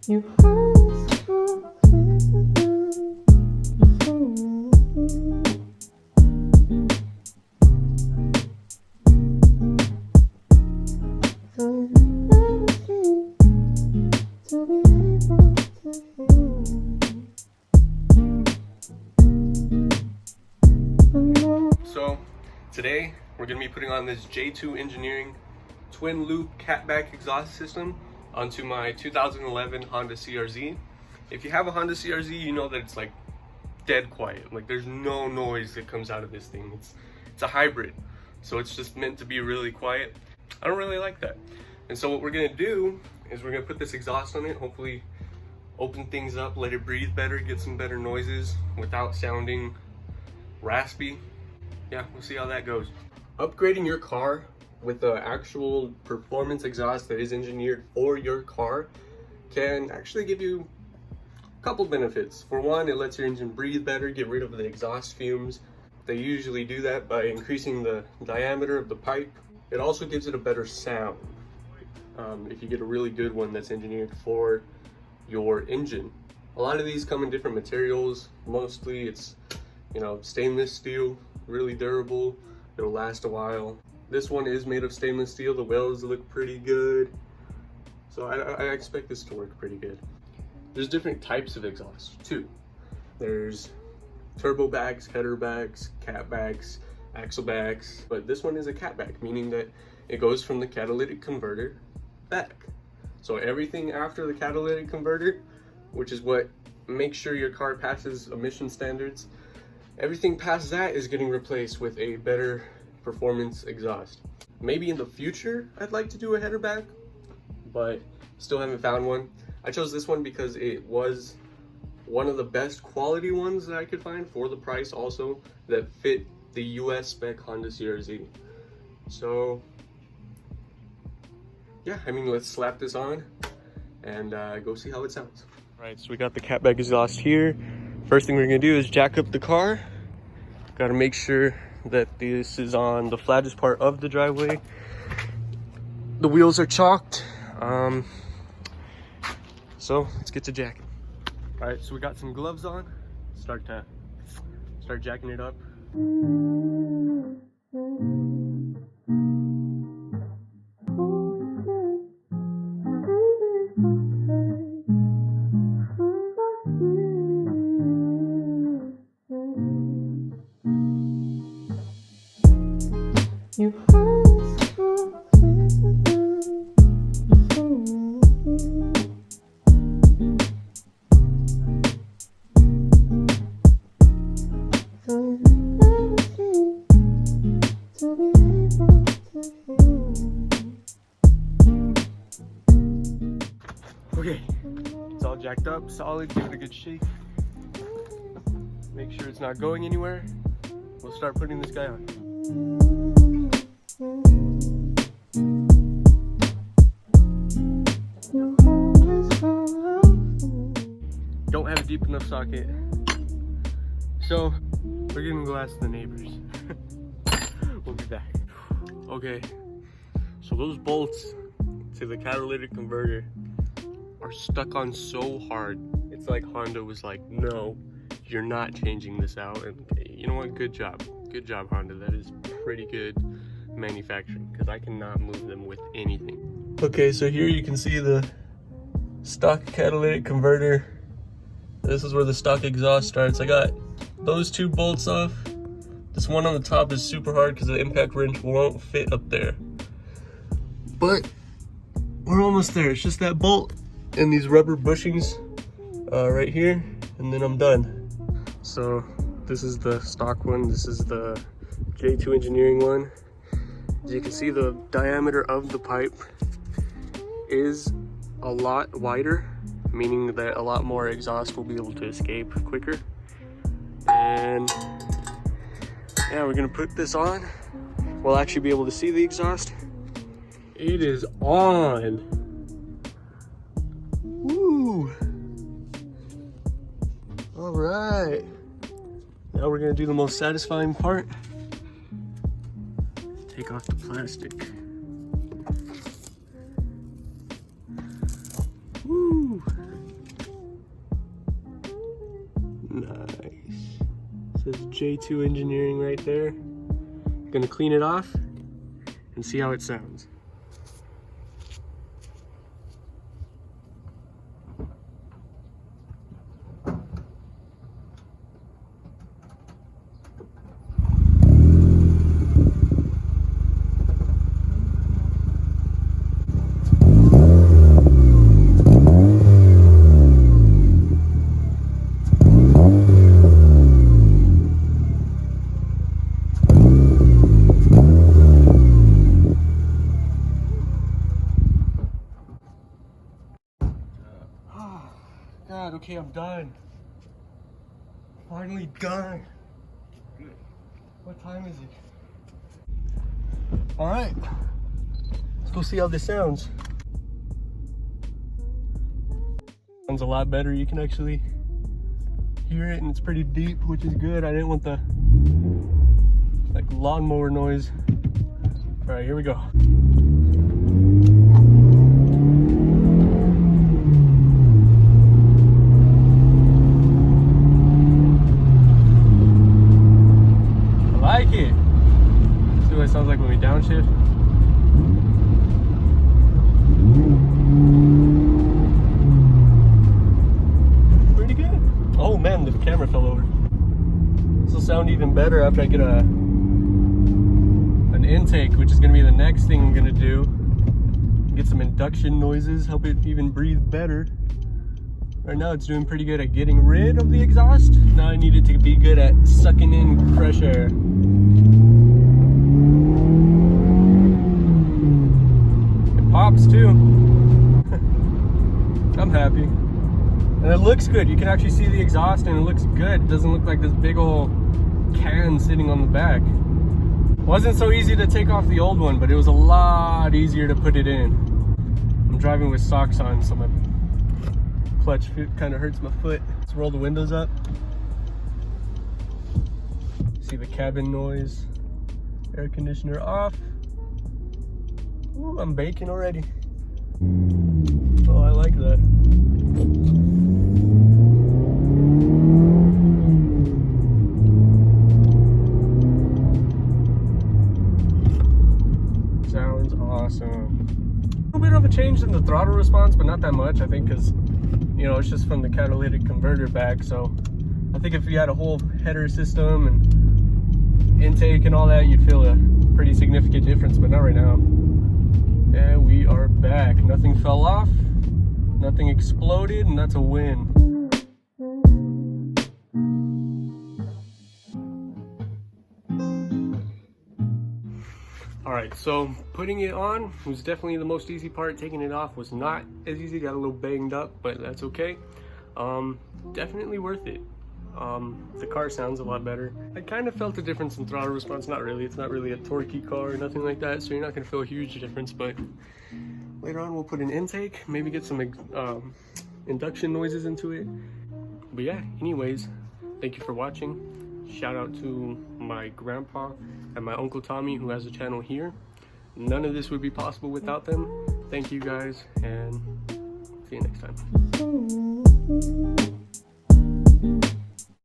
So today we're going to be putting on this J2 Engineering twin loop catback exhaust system onto my 2011 Honda CRZ. If you have a Honda CRZ, you know that it's like dead quiet. Like there's no noise that comes out of this thing. It's a hybrid, so it's just meant to be really quiet. I don't really like that. And so what we're gonna do is we're gonna put this exhaust on it, hopefully open things up, let it breathe better, get some better noises without sounding raspy. Yeah, we'll see how that goes. Upgrading your car with the actual performance exhaust that is engineered for your car can actually give you a couple benefits. For one, it lets your engine breathe better, get rid of the exhaust fumes. They usually do that by increasing the diameter of the pipe. It also gives it a better sound if you get a really good one that's engineered for your engine. A lot of these come in different materials. Mostly it's, you know, stainless steel, really durable. It'll last a while. This one is made of stainless steel. The welds look pretty good. So I expect this to work pretty good. There's different types of exhaust too. There's turbo backs, header backs, cat backs, axle backs, but this one is a catback, meaning that it goes from the catalytic converter back. So everything after the catalytic converter, which is what makes sure your car passes emission standards, everything past that is getting replaced with a better performance exhaust. Maybe in the future I'd like to do a header back, but still haven't found one. I chose this one because it was one of the best quality ones that I could find for the price also, that fit the US spec Honda CRZ. So yeah, I mean, let's slap this on and go see how it sounds. All right, so we got the catback exhaust here. First thing we're gonna do is jack up the car. Gotta make sure that this is on the flattest part of the driveway. The wheels are chalked. So let's get to jacking. All right, so we got some gloves on. Start jacking it up. Okay, it's all jacked up, solid, give it a good shake. Make sure it's not going anywhere. We'll start putting this guy on. Don't have a deep enough socket, so we're gonna go ask the neighbors. We'll be back. Okay, so those bolts to the catalytic converter are stuck on so hard. It's like Honda was like, no, you're not changing this out. And you know what, good job Honda. That is pretty good manufacturing, because I cannot move them with anything. Okay, so here you can see the stock catalytic converter. This is where the stock exhaust starts. I got those two bolts off. This one on the top is super hard because the impact wrench won't fit up there, but we're almost there. It's just that bolt and these rubber bushings right here, and then I'm done. So this is the stock one, this is the J2 Engineering one. As you can see, the diameter of the pipe is a lot wider, meaning that a lot more exhaust will be able to escape quicker. And yeah, we're gonna put this on. We'll actually be able to see the exhaust. It is on. Woo! All right. Now we're gonna do the most satisfying part. Take off the plastic. Woo! Says J2 Engineering right there. Gonna clean it off and see how it sounds. God, okay, I'm done. Finally done. Good. What time is it? All right, let's go see how this sounds. Sounds a lot better. You can actually hear it and it's pretty deep, which is good. I didn't want the like lawnmower noise. All right, here we go. Sounds like when we downshift. Pretty good. Oh man, the camera fell over. This will sound even better after I get an intake, which is going to be the next thing I'm going to do. Get some induction noises, help it even breathe better. Right now it's doing pretty good at getting rid of the exhaust. Now I need it to be good at sucking in fresh air. Pops too. I'm happy. And it looks good. You can actually see the exhaust and it looks good. It doesn't look like this big old can sitting on the back. Wasn't so easy to take off the old one, but it was a lot easier to put it in. I'm driving with socks on, so my clutch kind of hurts my foot. Let's roll the windows up. See the cabin noise. Air conditioner off. Ooh, I'm baking already. Oh, I like that. Sounds awesome. A little bit of a change in the throttle response, but not that much, I think, because, you know, it's just from the catalytic converter back. So I think if you had a whole header system and intake and all that, you'd feel a pretty significant difference, but not right now. And we are back. Nothing fell off, nothing exploded, and that's a win. All right, so putting it on was definitely the most easy part. Taking it off was not as easy. Got a little banged up, but that's okay. Definitely worth it. The car sounds a lot better. I kind of felt a difference in throttle response. Not really. It's not really a torquey car or nothing like that, so you're not going to feel a huge difference. But later on, we'll put an intake, maybe get some induction noises into it. But yeah, anyways, thank you for watching. Shout out to my grandpa and my Uncle Tommy, who has a channel here. None of this would be possible without them. Thank you guys, and see you next time.